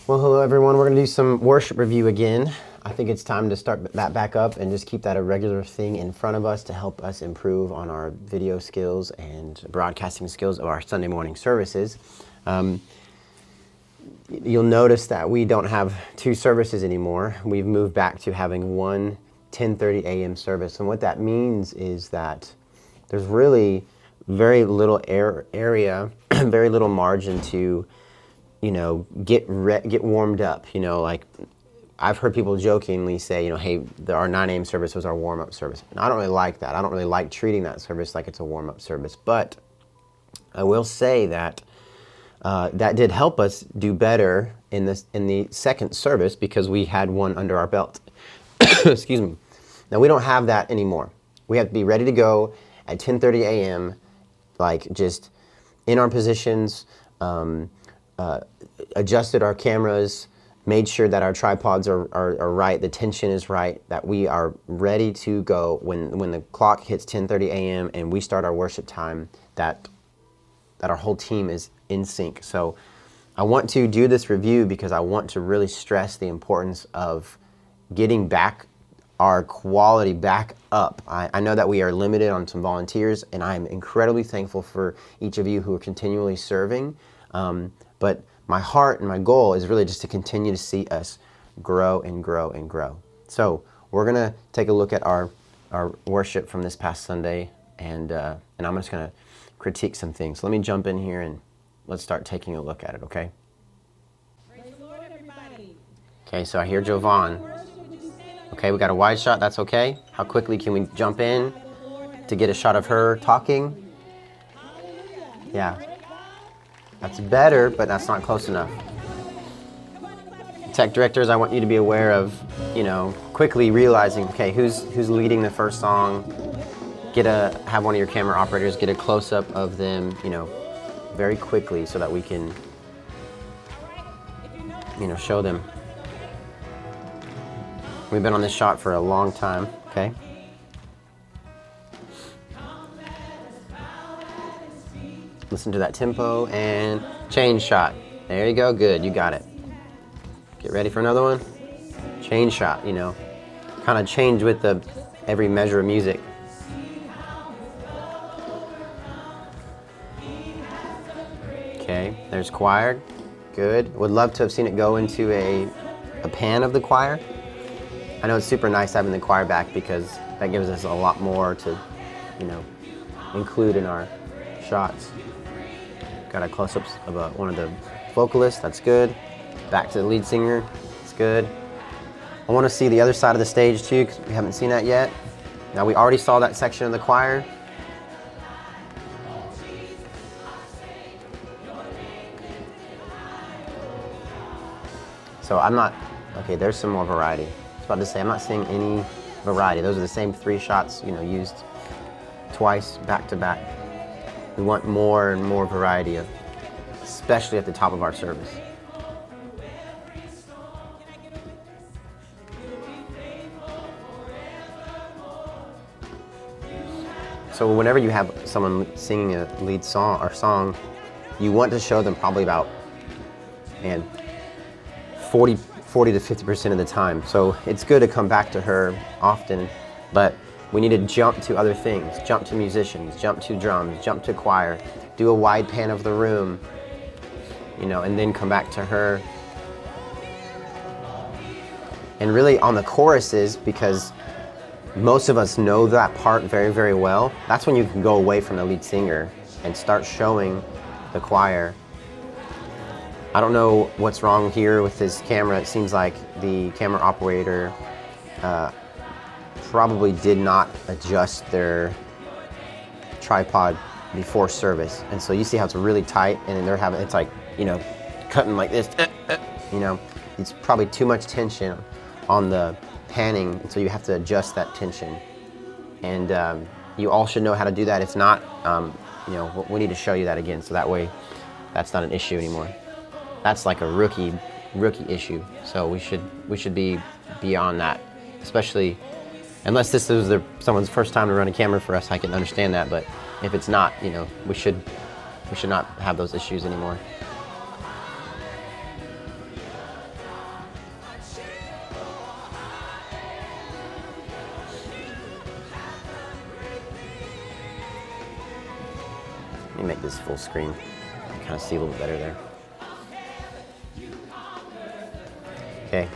Well, hello everyone. We're going to do some worship review again. I think it's time to start that back up and just keep that a regular thing in front of us to help us improve on our video skills and broadcasting skills of our Sunday morning services. You'll notice that we don't have two services anymore. We've moved back to having one 10:30 a.m. service. And what that means is that there's really very little area, very little margin to get warmed up. Like I've heard people jokingly say, hey, our 9 a.m. service was our warm-up service. And I don't really like that. I don't really like treating that service like it's a warm-up service. But I will say that that did help us do better in the second service because we had one under our belt. Excuse me. Now we don't have that anymore. We have to be ready to go at 10:30 a.m. like just in our positions. Adjusted our cameras, made sure that our tripods are right, the tension is right, that we are ready to go when the clock hits 10:30 a.m. and we start our worship time, that our whole team is in sync. So I want to do this review because I want to really stress the importance of getting back our quality back up. I know that we are limited on some volunteers, and I'm incredibly thankful for each of you who are continually serving. But my heart and my goal is really just to continue to see us grow and grow and grow. So we're gonna take a look at our worship from this past Sunday, and I'm just gonna critique some things. Let me jump in here and let's start taking a look at it, okay? Praise the Lord, everybody. Okay, so I hear Jovan. Okay, we got a wide shot, that's okay. How quickly can we jump in to get a shot of her talking? Yeah. That's better, but that's not close enough. Tech directors, I want you to be aware of, quickly realizing, okay, who's leading the first song. Have one of your camera operators get a close-up of them, very quickly so that we can, show them. We've been on this shot for a long time, okay? Listen to that tempo and change shot. There you go, good, you got it. Get ready for another one. Change shot, kind of change with every measure of music. Okay, there's choir, good. Would love to have seen it go into a pan of the choir. I know it's super nice having the choir back because that gives us a lot more to, include in our shots. Got a close-ups of one of the vocalists, that's good. Back to the lead singer, that's good. I want to see the other side of the stage too, because we haven't seen that yet. Now we already saw that section of the choir. So okay, there's some more variety. I was about to say, I'm not seeing any variety. Those are the same 3 shots, used twice, back to back. We want more and more variety, especially at the top of our service. So whenever you have someone singing a lead song, you want to show them probably about, 40 to 50% of the time. So it's good to come back to her often, but we need to jump to other things, jump to musicians, jump to drums, jump to choir, do a wide pan of the room, and then come back to her. And really on the choruses, because most of us know that part very, very well, that's when you can go away from the lead singer and start showing the choir. I don't know what's wrong here with this camera. It seems like the camera operator probably did not adjust their tripod before service, and so you see how it's really tight, and then it's like cutting like this. It's probably too much tension on the panning, and so you have to adjust that tension. And you all should know how to do that. If not, we need to show you that again, so that way that's not an issue anymore. That's like a rookie issue. So we should be beyond that, especially. Unless this is someone's first time to run a camera for us, I can understand that. But if it's not, we should not have those issues anymore. Let me make this full screen. Kind of see a little bit better there. Okay,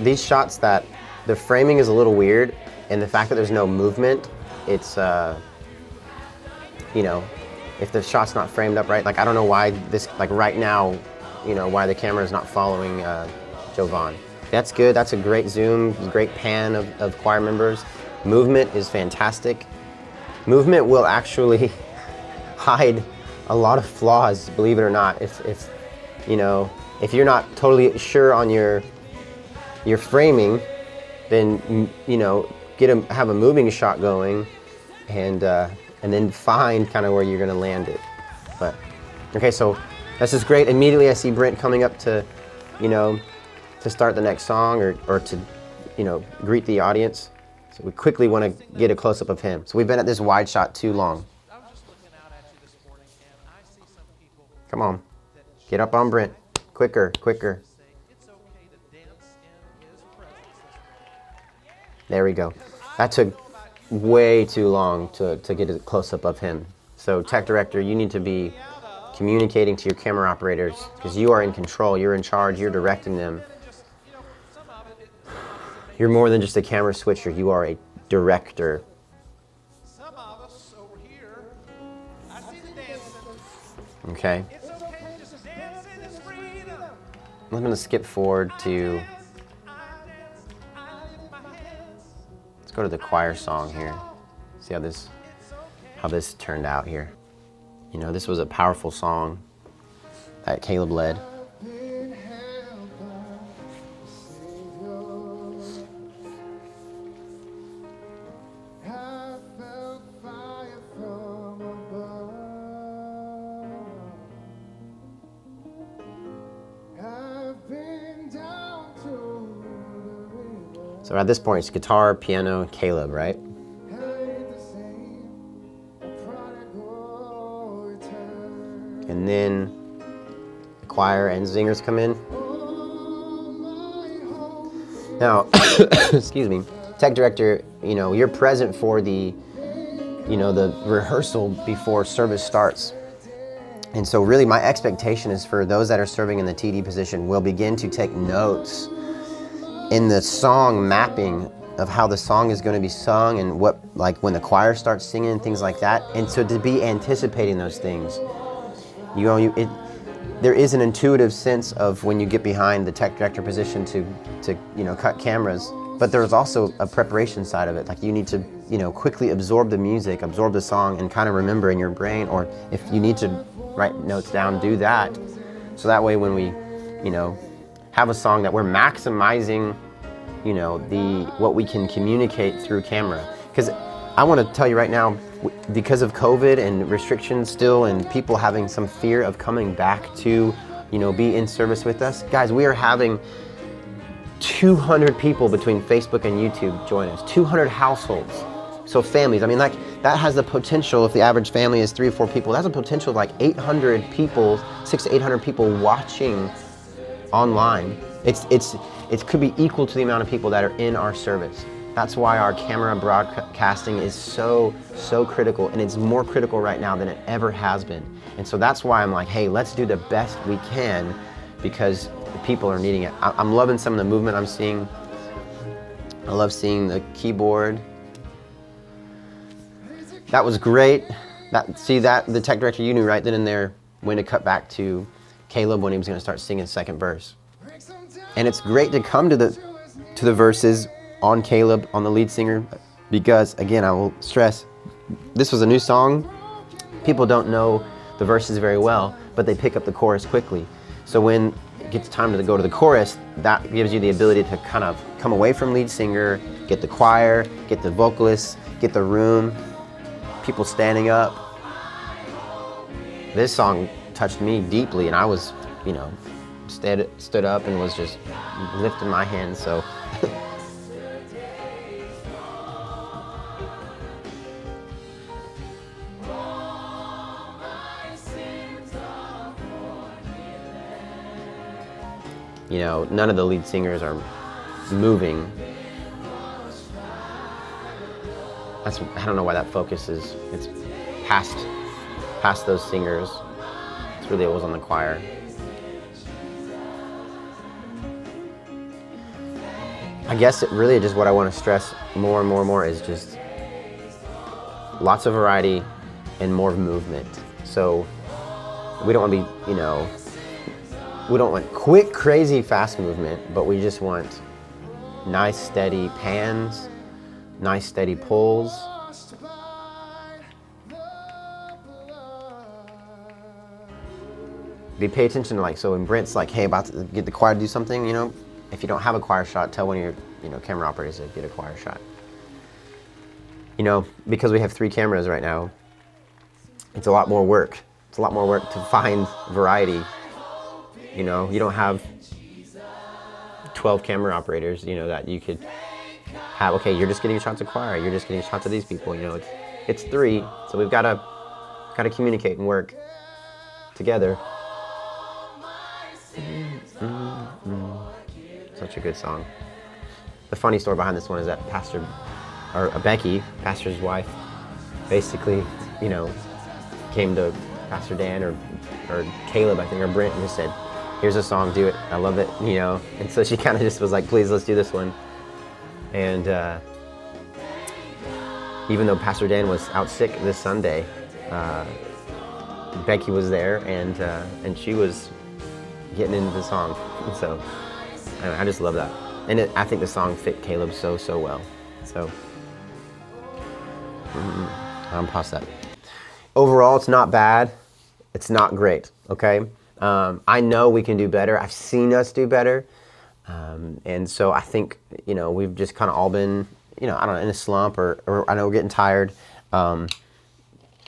these shots that the framing is a little weird, and the fact that there's no movement, it's you know, if the shot's not framed up right, like I don't know why this, like right now, you know, why the camera is not following Jovan. That's good. That's a great zoom, great pan of choir members. Movement is fantastic. Movement will actually hide a lot of flaws, believe it or not. If you know, if you're not totally sure on your framing, then you know, have a moving shot going, and then find kind of where you're gonna land it. But okay, so this is great. Immediately I see Brent coming up to, you know, to start the next song or to, you know, greet the audience. So we quickly want to get a close-up of him. So we've been at this wide shot too long. I was just looking out at you this morning, and I see some people Come on, get up on Brent. Quicker, quicker. say it's okay to dance in his presence this morning. There we go. That took way too long to get a close-up of him. So tech director, you need to be communicating to your camera operators because you are in control, you're in charge, you're directing them. Just, you know, some of it You're more than just a camera switcher, you are a director. some of us over here, I see the dancing. Okay, It's okay to just dance in his freedom. I'm gonna skip forward to, let's go to the choir song here. See how this turned out here. You know, this was a powerful song that Caleb led. So at this point, it's guitar, piano, Caleb, right? And then the choir and singers come in. Now, excuse me, tech director, you know, you're present for the, you know, the rehearsal before service starts. And so really my expectation is for those that are serving in the TD position will begin to take notes in the song mapping of how the song is going to be sung and what, like when the choir starts singing and things like that. And so to be anticipating those things, you know, there is an intuitive sense of when you get behind the tech director position to you know, cut cameras, but there's also a preparation side of it. Like you need to, you know, quickly absorb the music, absorb the song, and kind of remember in your brain, or if you need to write notes down, do that. So that way when we, you know, have a song that we're maximizing, you know, what we can communicate through camera. Because I want to tell you right now, because of COVID and restrictions still and people having some fear of coming back to, you know, be in service with us, guys, we are having 200 people between Facebook and YouTube join us, 200 households. So families, I mean, like that has the potential, if the average family is 3 or 4 people, that's a potential of like 800 people, 600 to 800 people watching online. It could be equal to the amount of people that are in our service. That's why our camera broadcasting is so critical, and it's more critical right now than it ever has been. And so that's why I'm like, hey, let's do the best we can because the people are needing it. I'm loving some of the movement I'm seeing. I love seeing the keyboard. That was great. The tech director, you knew right then and there when to cut back to Caleb when he was going to start singing the second verse. And it's great to come to the verses on Caleb, on the lead singer, because again, I will stress, this was a new song. People don't know the verses very well, but they pick up the chorus quickly. So when it gets time to go to the chorus, that gives you the ability to kind of come away from lead singer, get the choir, get the vocalists, get the room, people standing up. This song touched me deeply, and I was, you know, stood up and was just lifting my hands. So you know, none of the lead singers are moving. I don't know why that focus is, it's past past those singers. It's really always on the choir. I guess it really just what I want to stress more and more and more is just lots of variety and more movement. So we don't want to be, we don't want quick, crazy, fast movement, but we just want nice, steady pans, nice, steady pulls. Pay attention to so when Brent's like, hey, about to get the choir to do something, if you don't have a choir shot, tell one of your, camera operators to get a choir shot. Because we have 3 cameras right now, it's a lot more work. It's a lot more work to find variety. You don't have 12 camera operators, that you could have, okay, you're just getting shots of choir, you're just getting shots of these people, it's 3, so we've got to communicate and work together. Such a good song. The funny story behind this one is that Becky, pastor's wife, basically, came to Pastor Dan or Caleb, I think, or Brent, and just said, here's a song, do it, I love it, and so she kind of just was like, please, let's do this one. And even though Pastor Dan was out sick this Sunday, Becky was there, and she was getting into the song. So I just love that. And I think the song fit Caleb so well. So I'm past that. Overall, it's not bad. It's not great, okay? I know we can do better. I've seen us do better. And so I think, we've just kind of all been, I don't know, in a slump or I know we're getting tired.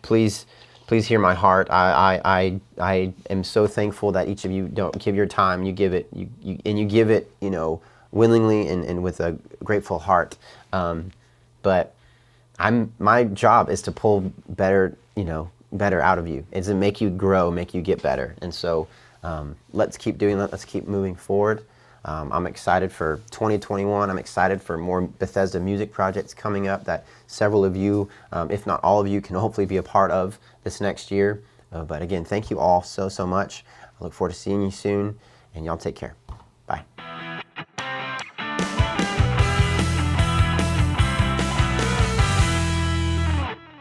Please hear my heart. I am so thankful that each of you don't give your time. You give it, you give it, willingly and with a grateful heart. But my job is to pull better out of you. It's to make you grow, make you get better. And so let's keep doing that. Let's keep moving forward. I'm excited for 2021. I'm excited for more Bethesda music projects coming up that several of you, if not all of you, can hopefully be a part of this next year. But again, thank you all so much. I look forward to seeing you soon, and y'all take care.